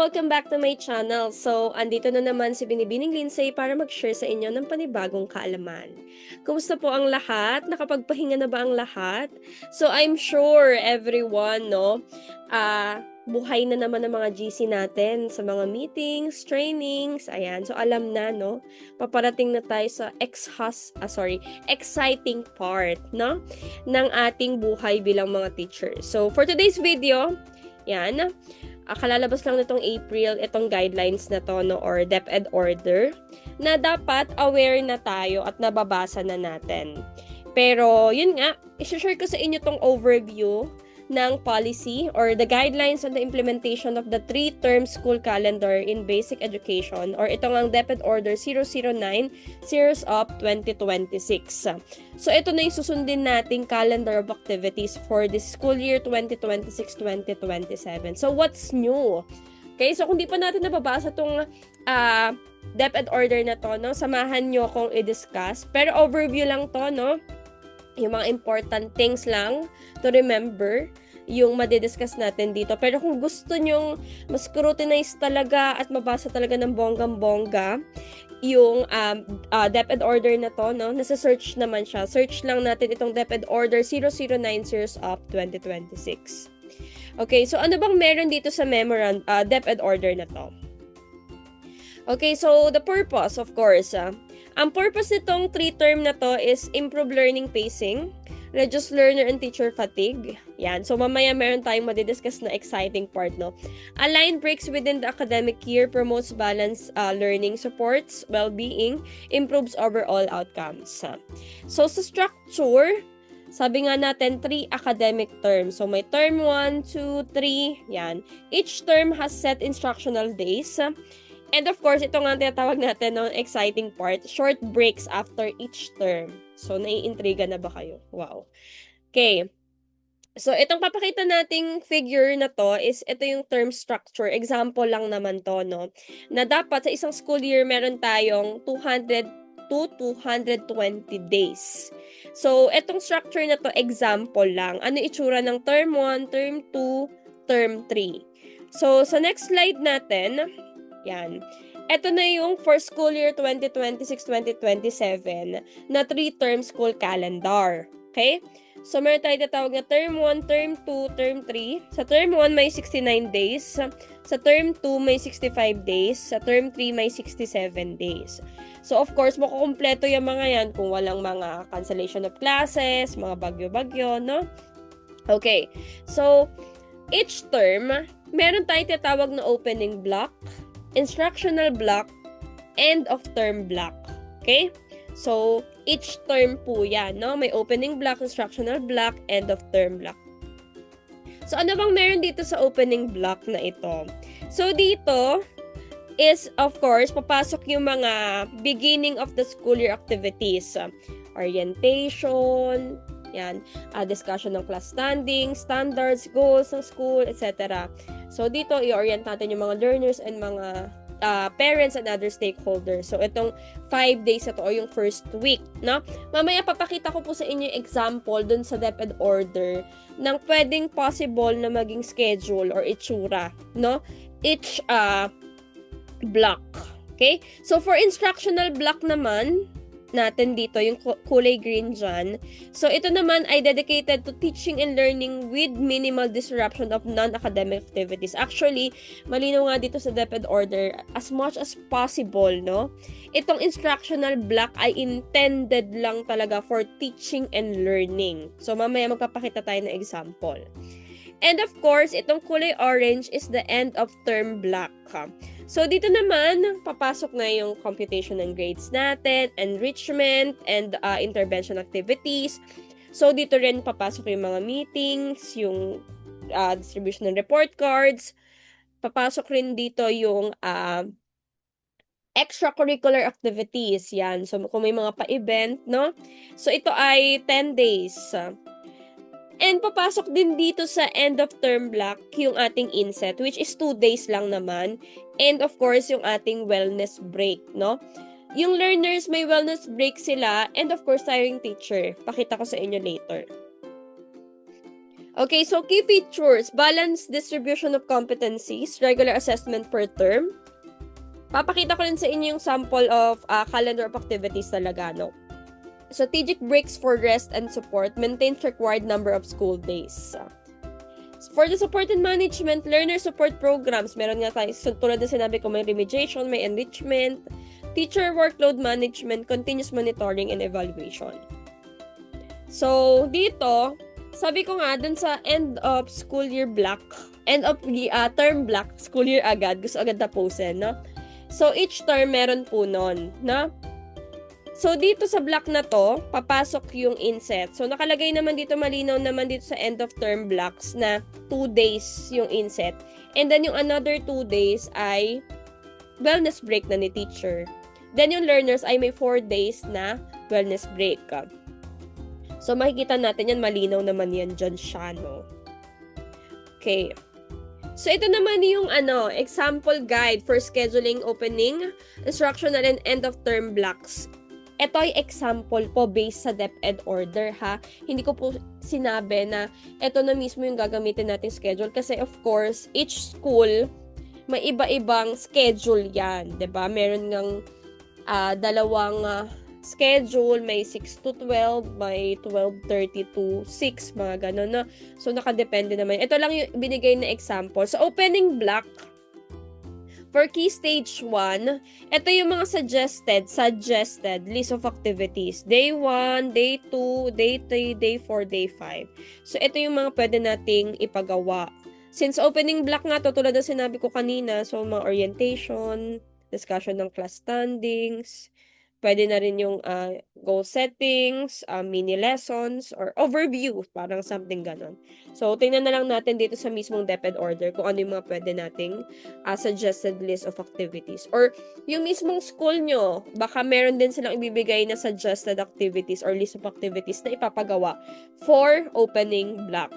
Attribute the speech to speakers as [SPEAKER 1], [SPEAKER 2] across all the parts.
[SPEAKER 1] Welcome back to my channel. So, andito na naman si Binibining Lindsay para mag-share sa inyo ng panibagong kaalaman. Kumusta po ang lahat? Nakapagpahinga na ba ang lahat? So, I'm sure everyone, no, buhay na naman ng mga GC natin sa mga meetings, trainings, ayan. So, alam na, no, paparating na tayo sa exciting part, no, ng ating buhay bilang mga teachers. So, for today's video, yan, kalalabas lang nitong April, itong guidelines na to, no, or DepEd order, na dapat aware na tayo at nababasa na natin. Pero, yun nga, isi-share ko sa inyo tong overview ng policy or the guidelines on the implementation of the 3-term school calendar in basic education, or itong ang DepEd Order 009 Series of 2026. So, ito na yung susundin nating calendar of activities for this school year 2026-2027. So, what's new? Okay, so kung di pa natin nababasa itong DepEd order na to, no, samahan nyo kung i-discuss. Pero overview lang to, no? Yung mga important things lang to remember yung madidiscuss natin dito. Pero kung gusto nyong mas scrutinize talaga at mabasa talaga ng bonggang-bongga yung DepEd order na to, no? Nasa-search naman siya. Search lang natin itong DepEd order 009 Series of 2026. Okay, so ano bang meron dito sa DepEd order na to? Okay, so the purpose, of course, ang purpose nitong 3-term na to is improve learning pacing, reduce learner and teacher fatigue. Yan. So, mamaya meron tayong madidiscuss na exciting part, no? Align breaks within the academic year, promotes balanced learning, supports well-being, improves overall outcomes. So, sa structure, sabi nga natin, 3 academic terms. So, may term 1, 2, 3. Yan. Each term has set instructional days. And of course, ito nga tinatawag natin ng exciting part, short breaks after each term. So, naiintriga na ba kayo? Wow. Okay. So, itong papakita nating figure na to is ito yung term structure. Example lang naman to, no? Na dapat sa isang school year, meron tayong 200 to 220 days. So, itong structure na to, example lang. Ano itsura ng term 1, term 2, term 3. So, sa next slide natin, yan. Ito na yung for school year 2026-2027 na 3-term school calendar. Okay? So, meron tayo tatawag na term 1, term 2, term 3. Sa term 1, may 69 days. Sa term 2, may 65 days. Sa term 3, may 67 days. So, of course, makukumpleto yung mga yan kung walang mga cancellation of classes, mga bagyo-bagyo, no? Okay. So, each term, meron tayo tatawag na opening block, instructional block, end of term block. Okay? So, each term po yan, no? May opening block, instructional block, end of term block. So, ano bang meron dito sa opening block na ito? So, dito is, of course, papasok yung mga beginning of the school year activities. Orientation, yan, discussion ng class standing, standards, goals ng school, etc. So, dito, i-orient natin yung mga learners and mga parents and other stakeholders. So, itong 5 days na to, o yung first week, no? Mamaya, papakita ko po sa inyo yung example dun sa DepEd order ng pwedeng possible na maging schedule or itsura, no? Each block. Okay? So, for instructional block naman, natin dito, yung kulay green dyan. So, ito naman ay dedicated to teaching and learning with minimal disruption of non-academic activities. Actually, malinaw nga dito sa DepEd order, as much as possible, no? Itong instructional block ay intended lang talaga for teaching and learning. So, mamaya magpapakita tayo ng example. And of course, itong kulay orange is the end of term block. So, dito naman, papasok na yung computation ng grades natin, enrichment, and intervention activities. So, dito rin papasok yung mga meetings, yung distribution ng report cards. Papasok rin dito yung extracurricular activities. Yan. So, kung may mga pa-event, no? So, ito ay 10 days. And papasok din dito sa end of term block yung ating inset, which is 2 days lang naman. And of course, yung ating wellness break, no? Yung learners, may wellness break sila. And of course, tayo yung teacher. Pakita ko sa inyo later. Okay, so key features, balanced distribution of competencies, regular assessment per term. Papakita ko rin sa inyo yung sample of calendar of activities talaga, no? Strategic breaks for rest and support, maintains required number of school days. For the support and management, learner support programs, meron nga tayo, tulad na sinabi ko, may remediation, may enrichment, teacher workload management, continuous monitoring, and evaluation. So, dito, sabi ko nga, dun sa end of school year block, end of term block, school year agad, gusto agad tapusin, no? So, each term meron po nun, no? So, dito sa block na to, papasok yung inset. So, nakalagay naman dito, malinaw naman dito sa end of term blocks na 2 days yung inset. And then, yung another 2 days ay wellness break na ni teacher. Then, yung learners ay may 4 days na wellness break. So, makikita natin yan, malinaw naman yan dyan siya, no? Okay. So, ito naman yung example guide for scheduling opening, instructional, and end of term blocks. Ito ay example po based sa DepEd order, ha. Hindi ko po sinabi na ito na mismo yung gagamitin nating schedule kasi of course, each school may iba-ibang schedule yan, 'di ba? Meron ngang dalawang schedule, may 6 to 12, may 12:30 to 6, mga ganun, no? So, nakadepende naman. Ito lang yung binigay na example. So, opening block, for key stage 1, ito yung mga suggested list of activities. Day 1, day 2, day 3, day 4, day 5. So, ito yung mga pwede nating ipagawa. Since opening block nga to, tulad na sinabi ko kanina, so mga orientation, discussion ng class standings, pwede na rin yung goal settings, mini lessons, or overview, parang something ganon. So, tingnan na lang natin dito sa mismong DepEd order kung ano yung mga pwede nating suggested list of activities. Or yung mismong school nyo, baka meron din silang ibibigay na suggested activities or list of activities na ipapagawa for opening block.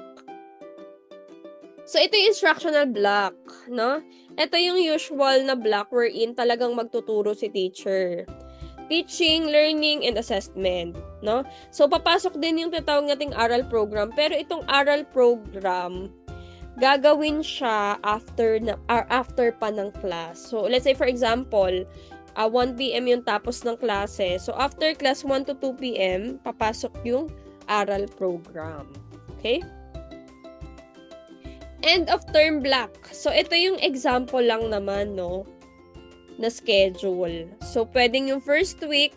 [SPEAKER 1] So, ito yung instructional block, no? Ito yung usual na block wherein talagang magtuturo si teacher. Teaching, learning, and assessment, no? So, papasok din yung tatawag nating aral program, pero itong aral program, gagawin siya after pa ng class. So, let's say for example, 1 p.m. yung tapos ng klase. So, after class 1 to 2 p.m., papasok yung aral program. Okay? End of term block. So, ito yung example lang naman, no? Na schedule. So, pwedeng yung first week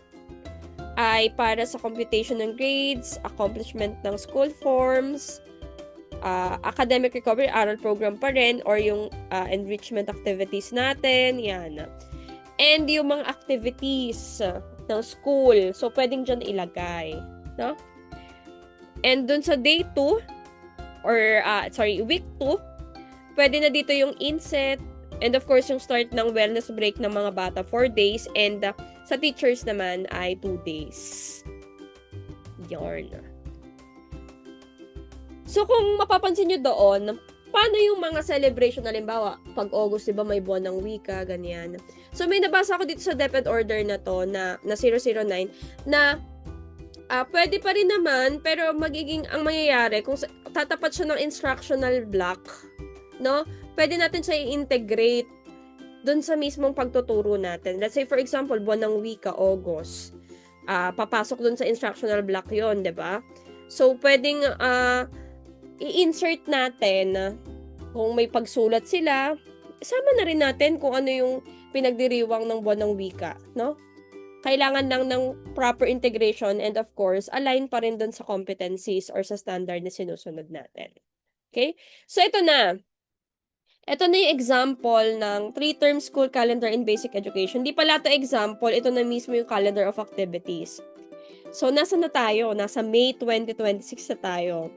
[SPEAKER 1] ay para sa computation ng grades, accomplishment ng school forms, academic recovery, aral program pa rin, or yung enrichment activities natin, yan. And yung mga activities ng school. So, pwedeng dyan ilagay. No? And dun sa day 2, week 2, pwede na dito yung inset, and of course, yung start ng wellness break ng mga bata, 4 days. And sa teachers naman ay 2 days. Yarn. So, kung mapapansin nyo doon, paano yung mga celebration, halimbawa, pag August, diba may buwan ng wika, ganyan. So, may nabasa ko dito sa DepEd order na to, na 009, na pwede pa rin naman, pero ang mangyayari, kung tatapat siya ng instructional block, no? Pwede natin siya i-integrate dun sa mismong pagtuturo natin. Let's say, for example, buwan ng wika, August. Papasok dun sa instructional block yon, di ba? So, pwedeng i-insert natin kung may pagsulat sila. Isama na rin natin kung ano yung pinagdiriwang ng buwan ng wika, no? Kailangan lang ng proper integration and of course, align pa rin dun sa competencies or sa standard na sinusunod natin. Okay? So, ito na. Ito na yung example ng 3-term school calendar in basic education. Di pala ito example, ito na mismo yung calendar of activities. So, nasa na tayo? Nasa May 2026 na tayo.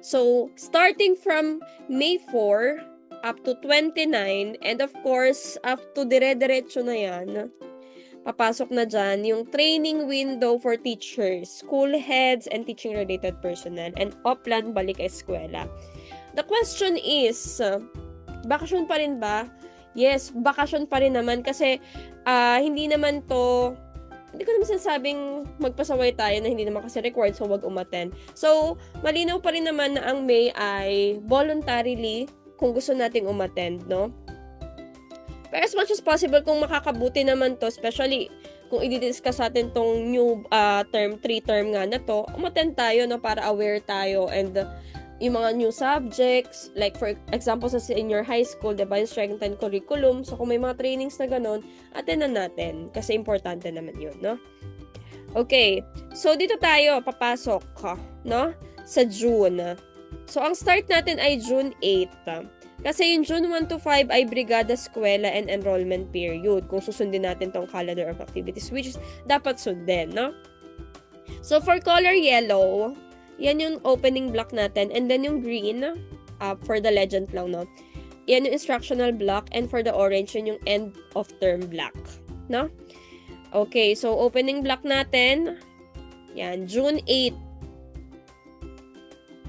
[SPEAKER 1] So, starting from May 4 up to 29, and of course, up to dire-diretso na yan, papasok na dyan yung training window for teachers, school heads, and teaching-related personnel, and Oplan balik eskwela. The question is, bakasyon pa rin ba? Yes, bakasyon pa rin naman kasi hindi naman to hindi ko naman sinasabing magpasaway tayo na hindi naman kasi required, so wag umattend. So, malinaw pa rin naman na ang May ay voluntarily kung gusto nating umattend, no? Pero as much as possible, kung makakabuti naman to, especially kung i-discuss natin tong new term, 3-term nga na to, umattend tayo, no, para aware tayo and yung mga new subjects, like for example sa senior high school, diba, yung strength and curriculum. So, kung may mga trainings na ganun, attendan natin. Kasi importante naman yun, no? Okay. So, dito tayo papasok, no? Sa June. So, ang start natin ay June 8. Kasi yung June 1 to 5 ay Brigada Eskwela and Enrollment Period. Kung susundin natin tong calendar of activities, which is dapat sundin, no? So, for color yellow, yan yung opening block natin. And then yung green, for the legend lang, no? Yan yung instructional block. And for the orange, yun yung end of term block, no? Okay, so opening block natin, yan, June 8.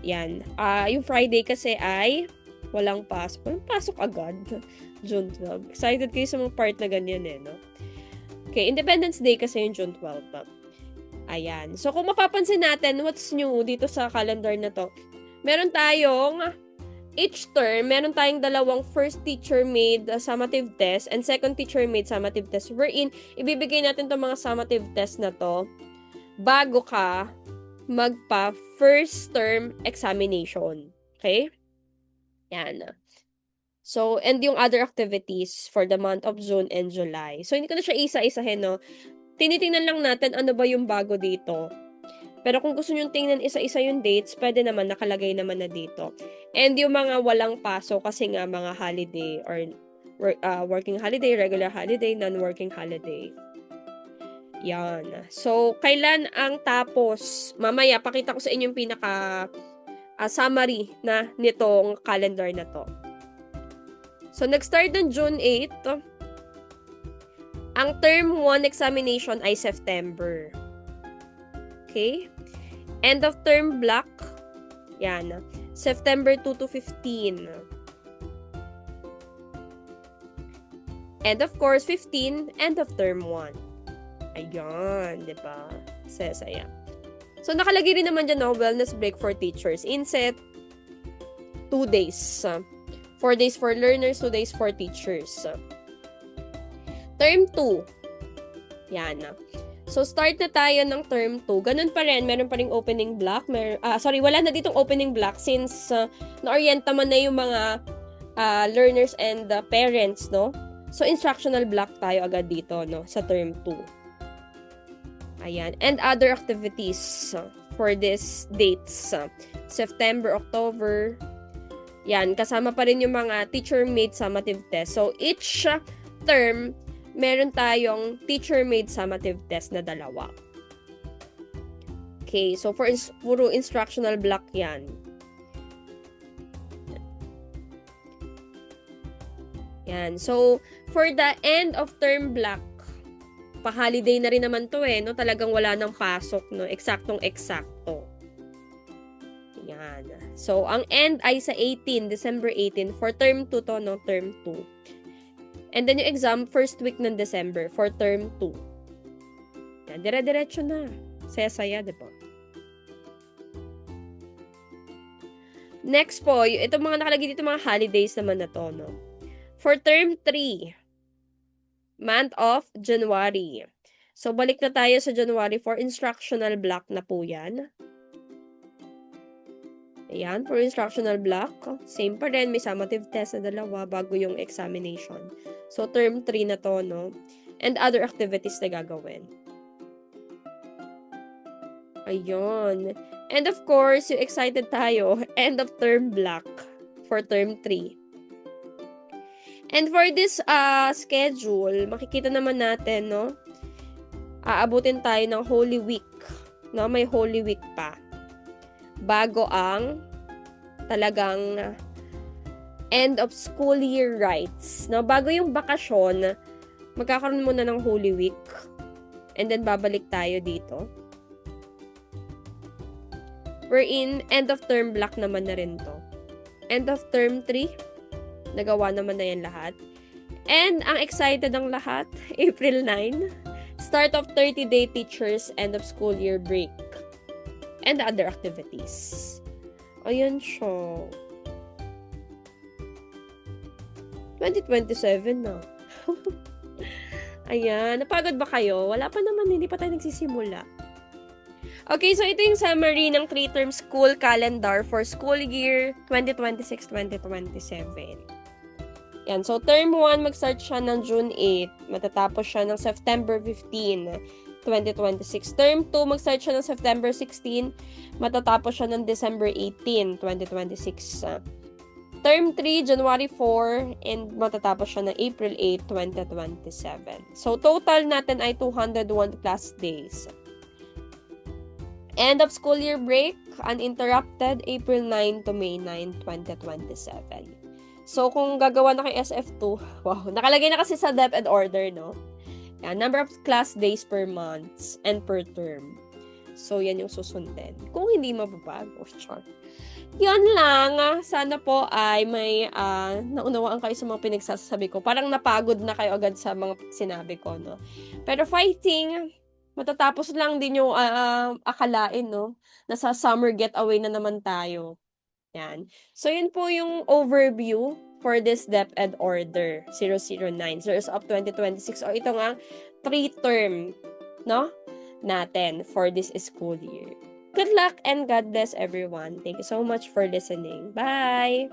[SPEAKER 1] Yan. Yung Friday kasi ay walang pasok. Walang pasok agad. June 12. Excited kayo sa mga part na ganyan no? Okay, Independence Day kasi yung June 12. Ayan. So, kung mapapansin natin, what's new dito sa calendar na to? Meron tayong, each term, meron tayong dalawang first teacher-made summative test and second teacher-made summative test. Wherein, ibibigay natin itong mga summative test na to bago ka magpa-first term examination. Okay? Yan. So, and yung other activities for the month of June and July. So, hindi ko na siya isa-isahin, no? Tinitingnan lang natin ano ba yung bago dito. Pero kung gusto nyo tingnan isa-isa yung dates, pwede naman, nakalagay naman na dito. And yung mga walang paso kasi nga mga holiday or working holiday, regular holiday, non-working holiday. Yan. So, kailan ang tapos? Mamaya, pakita ko sa inyo yung pinaka summary na nitong calendar na to. So, nag-start ng June 8. Ang term 1 examination ay September. Okay? End of term block, yan, September 2 to 15. And of course, 15, end of term 1. Ayan, di ba? Saya. So, nakalagay rin naman dyan, no, wellness break for teachers. Inset, 2 days. 4 days for learners, 2 days for teachers. Term 2. Yan. So, start na tayo ng term 2. Ganun pa rin. Meron pa rin opening block. Wala na ditong opening block since na-orienta man na yung mga learners and parents, no? So, instructional block tayo agad dito, no? Sa term 2. Ayan. And other activities for these dates. September, October. Yan. Kasama pa rin yung mga teacher-made summative test. So, each term, meron tayong teacher-made summative test na 2. Okay, so for puro instructional block yan. Yan. So, for the end of term block, pa-holiday na rin naman to no? Talagang wala nang pasok, no? Eksaktong-eksakto. Yan. So, ang end ay sa 18, December 18. For term 2 to, no? Term 2. And then yung exam, first week ng December for term 2. Yan, dire-diretso na. Saya-saya, diba? Next po, itong mga nakalagay dito mga holidays naman na to, no? For term 3, month of January. So, balik na tayo sa January for instructional block na po yan. Ayan, for instructional block, same pa rin, may summative test na 2 bago yung examination. So, term 3 na to, no? And other activities na gagawin. Ayun. And of course, yung excited tayo, end of term block for term 3. And for this schedule, makikita naman natin, no? Aabutin tayo ng Holy Week. No? May Holy Week pa. Bago ang talagang end of school year rights. No? Bago yung bakasyon, magkakaroon muna ng Holy Week. And then, babalik tayo dito. We're in end of term block naman na rin to. End of term 3, nagawa naman na yan lahat. And, ang excited ang lahat, April 9, Start of 30-day teachers, end of school year break, and other activities. Ayan siya. 2027 na. Ayan. Napagod ba kayo? Wala pa naman. Hindi pa tayo nagsisimula. Okay, so ito yung summary ng 3-term school calendar for school year 2026-2027. Yan. So, term 1, mag-start siya ng June 8. Matatapos siya ng September 15, 2026. Term 2, mag-start siya ng September 16. Matatapos siya ng December 18, 2026. Term 3, January 4. And matatapos siya ng April 8, 2027. So, total natin ay 201 class days. End of school year break, uninterrupted, April 9 to May 9, 2027. So, kung gagawa na kay SF2, wow, nakalagay na kasi sa DepEd order, no? Yan, number of class days per month and per term. So, yan yung susundin. Kung hindi mababago, char. Yan lang. Sana po ay may naunawaan kayo sa mga pinagsasabi ko. Parang napagod na kayo agad sa mga sinabi ko, no? Pero fighting, matatapos lang din yung akalain, no? Nasa summer getaway na naman tayo. Yan. So, yun po yung overview for this DepEd Order 009, Series of 2026. O ito nga, 3-term, no? Natin for this school year. Good luck and God bless everyone. Thank you so much for listening. Bye!